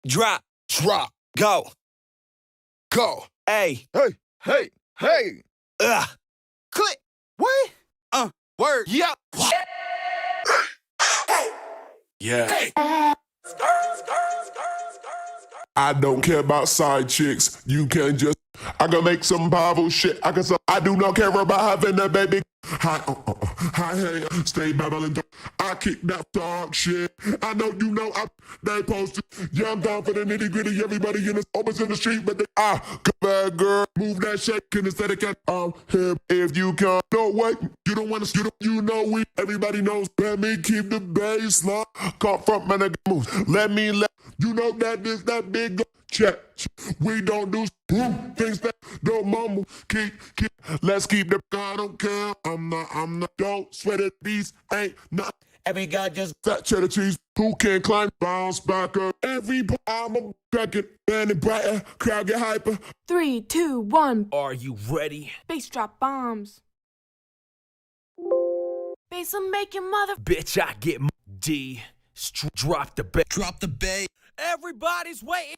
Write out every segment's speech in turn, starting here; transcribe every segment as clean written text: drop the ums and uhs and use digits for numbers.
Drop. Drop. Go. Go. Hey. Hey. Hey. Hey. Click. What? Word. Yep. Yeah. I don't care about side chicks. You can just. I can make some Bible shit. I do not care about having a baby. Hi, hey, stay babbling. I kick that dog shit. I know you know they posted. Yeah, I'm down for the nitty gritty. Everybody in the always in the street, but come back, girl. Move that shit. Can instead of I'm here if you can. No way, you don't want to. You know we. Everybody knows. Let me keep the bass line. Come front man, I moves. Let you know that this that big. Check. We don't do things that don't mumble. Keep. Let's keep the. I don't care. I'm not. Don't sweat it. These ain't not. Every guy just Fat cheddar cheese. Who can climb? Bounce back up. Every I'm a crack it. Burning brighter. Crowd get hyper. 3, 2, 1. Are you ready? Bass drop bombs. Bass will make your mother. Bitch, I get D. Drop the bass. Drop the bass. Everybody's waiting.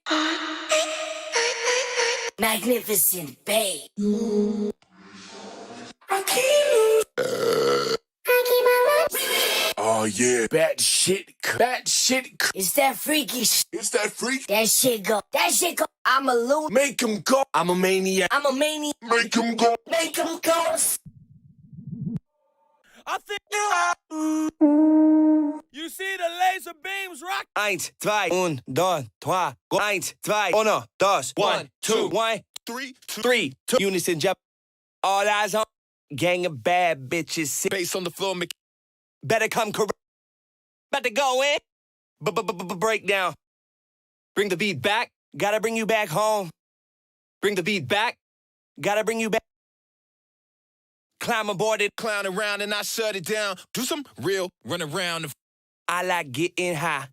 Magnificent babe. Oh yeah. Bad shit. It's that freaky shit. It's that freak. That shit go. I'm a loon. Make him go. I'm a maniac. I'm a maniac. Make him go. Make him go. I think you see the laser beams rock. 1, 2, 1, 2, 3, 1, 2, 1, 2, 1, 2, 1, 3, 2. Unison jump. All eyes on. Gang of bad bitches. Bass on the floor, Better come correct. About to go in. Breakdown. Bring the beat back. Gotta bring you back home. Bring the beat back. Gotta bring you back. Climb aboard it. clown around and I shut it down. Do some real run around. I like getting high.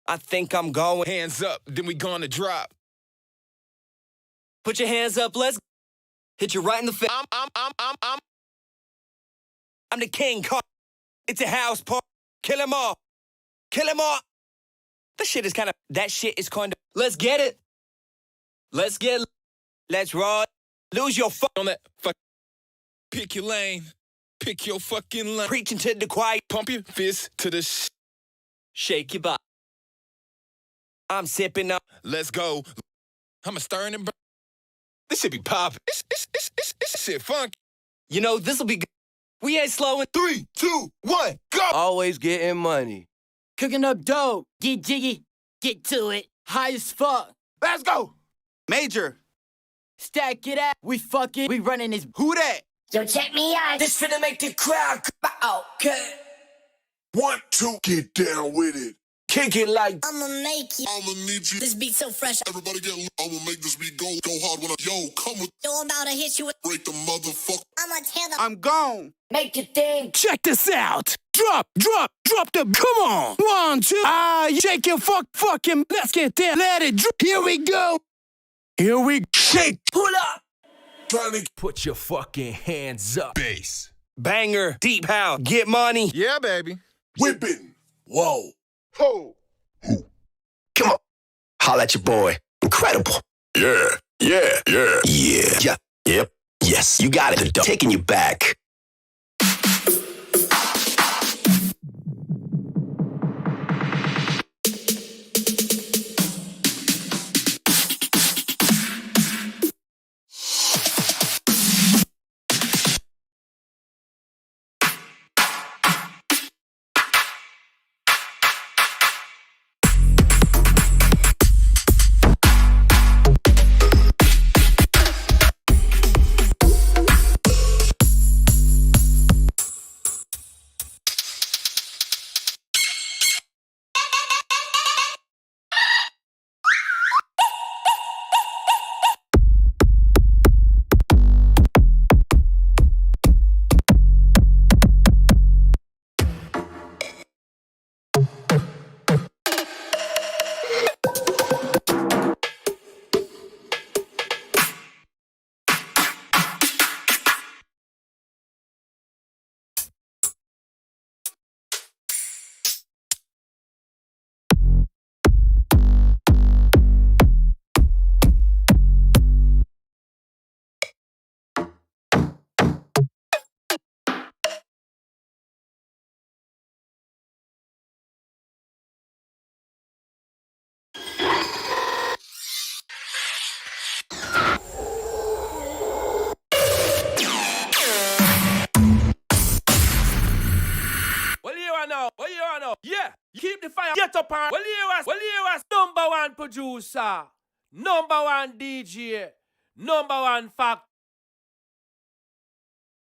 I think I'm going. Hands up, then we gonna drop. Put your hands up, let's hit you right in the face. I'm the king. It's a house party. Kill 'em all. Kill 'em all. That shit is kind of. Let's get it. Let's roll. Lose your fuck On that fuck. Pick your lane. Pick your fucking lane. Preaching to the choir. Pump your fist to the Shake your body. I'm sipping up. Let's go. I'ma stir and burn. This shit be poppin'. This shit funk. You know, this'll be good. We ain't slowing. 3, 2, 1, go! Always getting money. Cooking up dope. Get jiggy. Get to it. High as fuck. Let's go! Major, Stack it out. We fucking. We running this. who that? Yo, check me out. This finna make the crowd go. Okay. 1, 2, get down with it. Kick it like. I'ma make you. I'ma need you. This beat so fresh. Everybody get lit. I'ma make this beat go hard when come with. Yo, I'm about to hit you with. Break the motherfucker. I'ma tear the. I'm gone. Make your thing. Check this out. Drop the. Come on. 1, 2. Shake your fucking. Let's get there. Let it drop. Here we go. Shake. Pull up. Trying to Put your fucking hands up. Bass. Banger. Deep house. Get money. Yeah, baby. whipping. Whoa. Ho. Come on. Holla at your boy. Incredible. Yeah. Yep. Yes, you got it. Taking you back. What you want now? Yeah, you keep the fire. Get up on. Well, you was number one producer, number one DJ, number one factor.